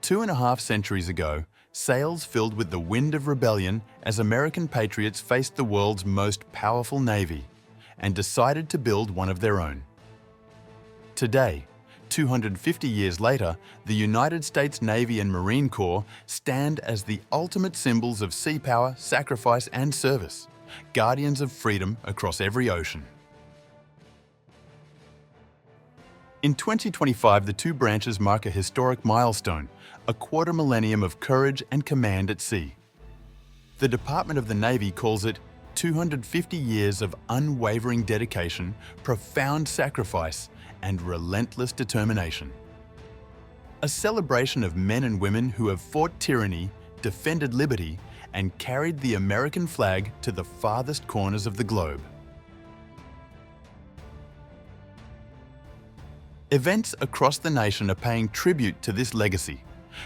2.5 centuries ago, sails filled with the wind of rebellion as American patriots faced the world's most powerful navy and decided to build one of their own. Today, 250 years later, the United States Navy and Marine Corps stand as the ultimate symbols of sea power, sacrifice, and service, guardians of freedom across every ocean. In 2025, the two branches mark a historic milestone, a quarter millennium of courage and command at sea. The Department of the Navy calls it 250 years of unwavering dedication, profound sacrifice, and relentless determination. A celebration of men and women who have fought tyranny, defended liberty, and carried the American flag to the farthest corners of the globe. Events across the nation are paying tribute to this legacy,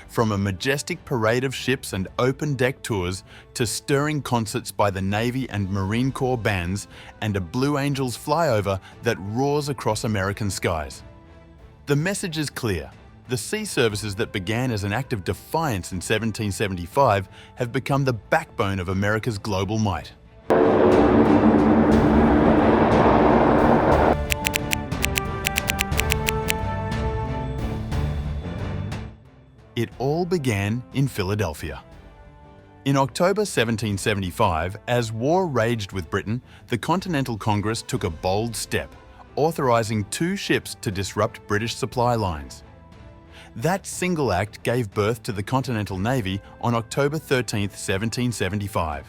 from a majestic parade of ships and open-deck tours to stirring concerts by the Navy and Marine Corps bands and a Blue Angels flyover that roars across American skies. The message is clear. The sea services that began as an act of defiance in 1775 have become the backbone of America's global might. It all began in Philadelphia. In October 1775, as war raged with Britain, the Continental Congress took a bold step, authorizing 2 ships to disrupt British supply lines. That single act gave birth to the Continental Navy on October 13, 1775.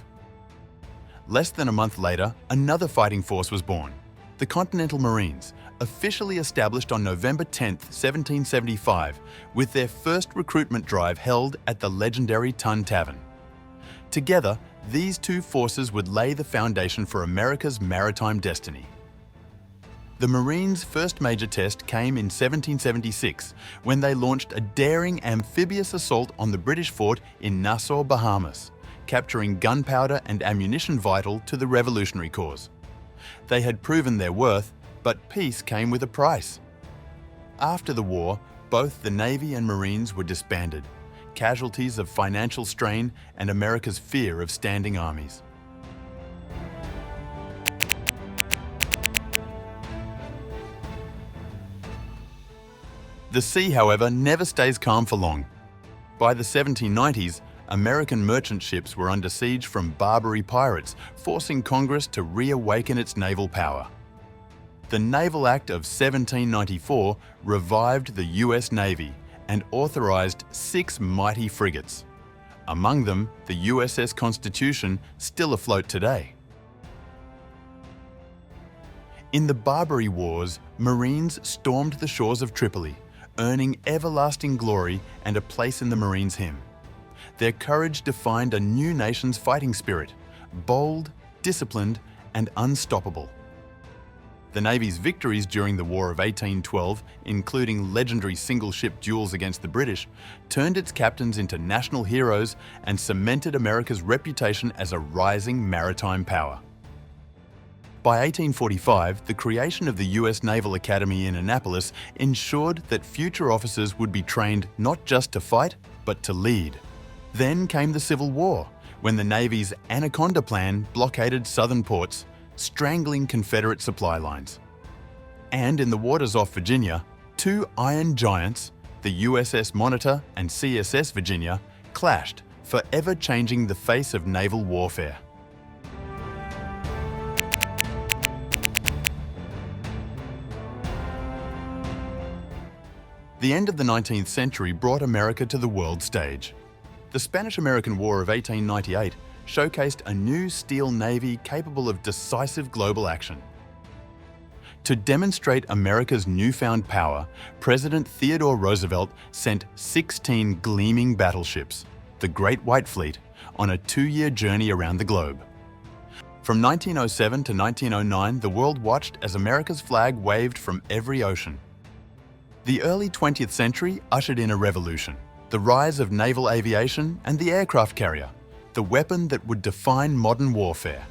Less than a month later, another fighting force was born, the Continental Marines, officially established on November 10, 1775, with their first recruitment drive held at the legendary Tun Tavern. Together, these two forces would lay the foundation for America's maritime destiny. The Marines' first major test came in 1776, when they launched a daring amphibious assault on the British fort in Nassau, Bahamas, capturing gunpowder and ammunition vital to the revolutionary cause. They had proven their worth, but peace came with a price. After the war, both the Navy and Marines were disbanded, casualties of financial strain and America's fear of standing armies. The sea, however, never stays calm for long. By the 1790s, American merchant ships were under siege from Barbary pirates, forcing Congress to reawaken its naval power. The Naval Act of 1794 revived the US Navy and authorized 6 mighty frigates. Among them, the USS Constitution, still afloat today. In the Barbary Wars, Marines stormed the shores of Tripoli, earning everlasting glory and a place in the Marines' hymn. Their courage defined a new nation's fighting spirit, bold, disciplined, and unstoppable. The Navy's victories during the War of 1812, including legendary single-ship duels against the British, turned its captains into national heroes and cemented America's reputation as a rising maritime power. By 1845, the creation of the US Naval Academy in Annapolis ensured that future officers would be trained not just to fight, but to lead. Then came the Civil War, when the Navy's Anaconda Plan blockaded southern ports, strangling Confederate supply lines. And in the waters off Virginia, 2 iron giants, the USS Monitor and CSS Virginia, clashed, forever changing the face of naval warfare. The end of the 19th century brought America to the world stage. The Spanish-American War of 1898 showcased a new steel navy capable of decisive global action. To demonstrate America's newfound power, President Theodore Roosevelt sent 16 gleaming battleships, the Great White Fleet, on a 2-year journey around the globe. From 1907 to 1909, the world watched as America's flag waved from every ocean. The early 20th century ushered in a revolution, the rise of naval aviation and the aircraft carrier, the weapon that would define modern warfare.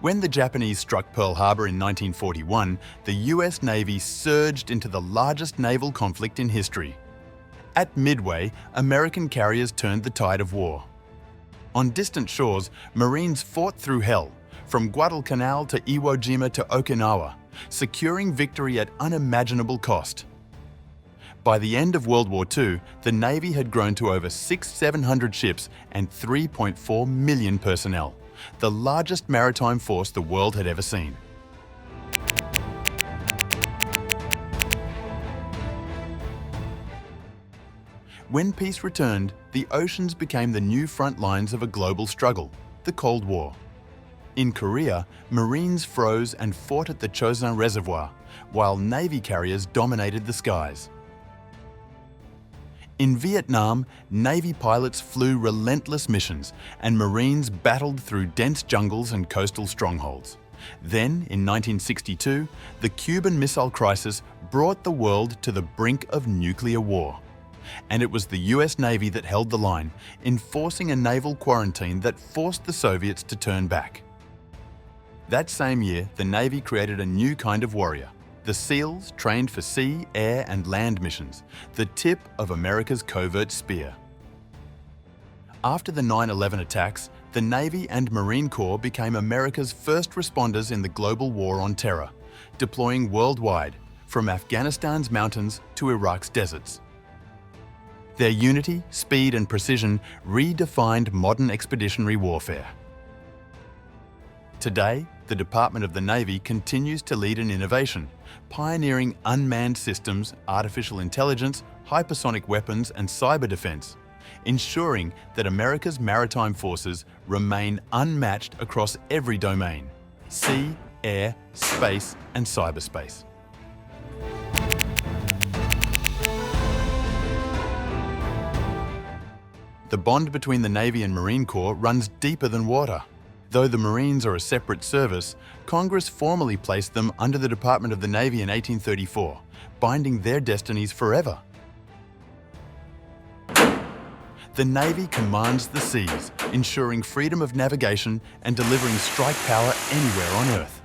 When the Japanese struck Pearl Harbor in 1941, the US Navy surged into the largest naval conflict in history. At Midway, American carriers turned the tide of war. On distant shores, Marines fought through hell, from Guadalcanal to Iwo Jima to Okinawa, securing victory at unimaginable cost. By the end of World War II, the Navy had grown to over 700 ships and 3.4 million personnel, the largest maritime force the world had ever seen. When peace returned, the oceans became the new front lines of a global struggle, the Cold War. In Korea, Marines froze and fought at the Chosin Reservoir, while Navy carriers dominated the skies. In Vietnam, Navy pilots flew relentless missions and Marines battled through dense jungles and coastal strongholds. Then, in 1962, the Cuban Missile Crisis brought the world to the brink of nuclear war. And it was the US Navy that held the line, enforcing a naval quarantine that forced the Soviets to turn back. That same year, the Navy created a new kind of warrior, the SEALs, trained for sea, air and land missions, the tip of America's covert spear. After the 9/11 attacks, the Navy and Marine Corps became America's first responders in the global war on terror, deploying worldwide, from Afghanistan's mountains to Iraq's deserts. Their unity, speed and precision redefined modern expeditionary warfare. Today, the Department of the Navy continues to lead in innovation, pioneering unmanned systems, artificial intelligence, hypersonic weapons and cyber defense, ensuring that America's maritime forces remain unmatched across every domain: sea, air, space and cyberspace. The bond between the Navy and Marine Corps runs deeper than water. Though the Marines are a separate service, Congress formally placed them under the Department of the Navy in 1834, binding their destinies forever. The Navy commands the seas, ensuring freedom of navigation and delivering strike power anywhere on Earth.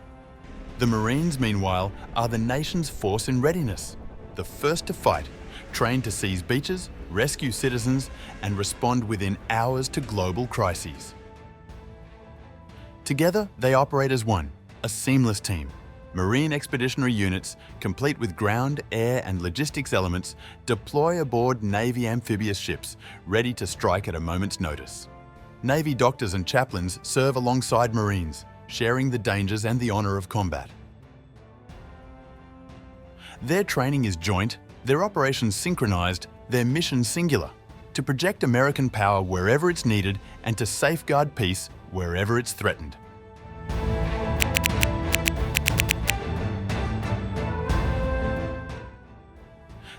The Marines, meanwhile, are the nation's force in readiness, the first to fight, trained to seize beaches, rescue citizens, and respond within hours to global crises. Together, they operate as one, a seamless team. Marine expeditionary units, complete with ground, air and logistics elements, deploy aboard Navy amphibious ships, ready to strike at a moment's notice. Navy doctors and chaplains serve alongside Marines, sharing the dangers and the honour of combat. Their training is joint, their operations synchronised, their mission singular, to project American power wherever it's needed and to safeguard peace wherever it's threatened.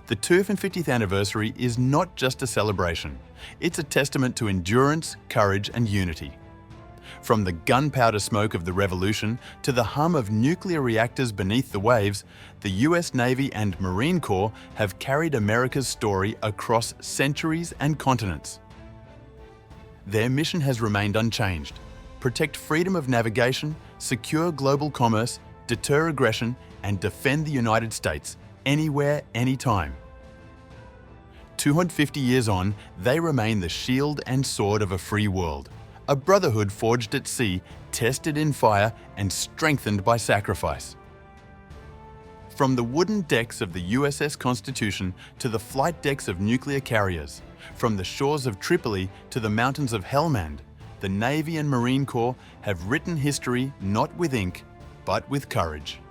The 250th anniversary is not just a celebration, it's a testament to endurance, courage and unity. From the gunpowder smoke of the Revolution to the hum of nuclear reactors beneath the waves, the US Navy and Marine Corps have carried America's story across centuries and continents. Their mission has remained unchanged: protect freedom of navigation, secure global commerce, deter aggression, and defend the United States, anywhere, anytime. 250 years on, they remain the shield and sword of a free world. A brotherhood forged at sea, tested in fire, and strengthened by sacrifice. From the wooden decks of the USS Constitution to the flight decks of nuclear carriers, from the shores of Tripoli to the mountains of Helmand, the Navy and Marine Corps have written history not with ink, but with courage.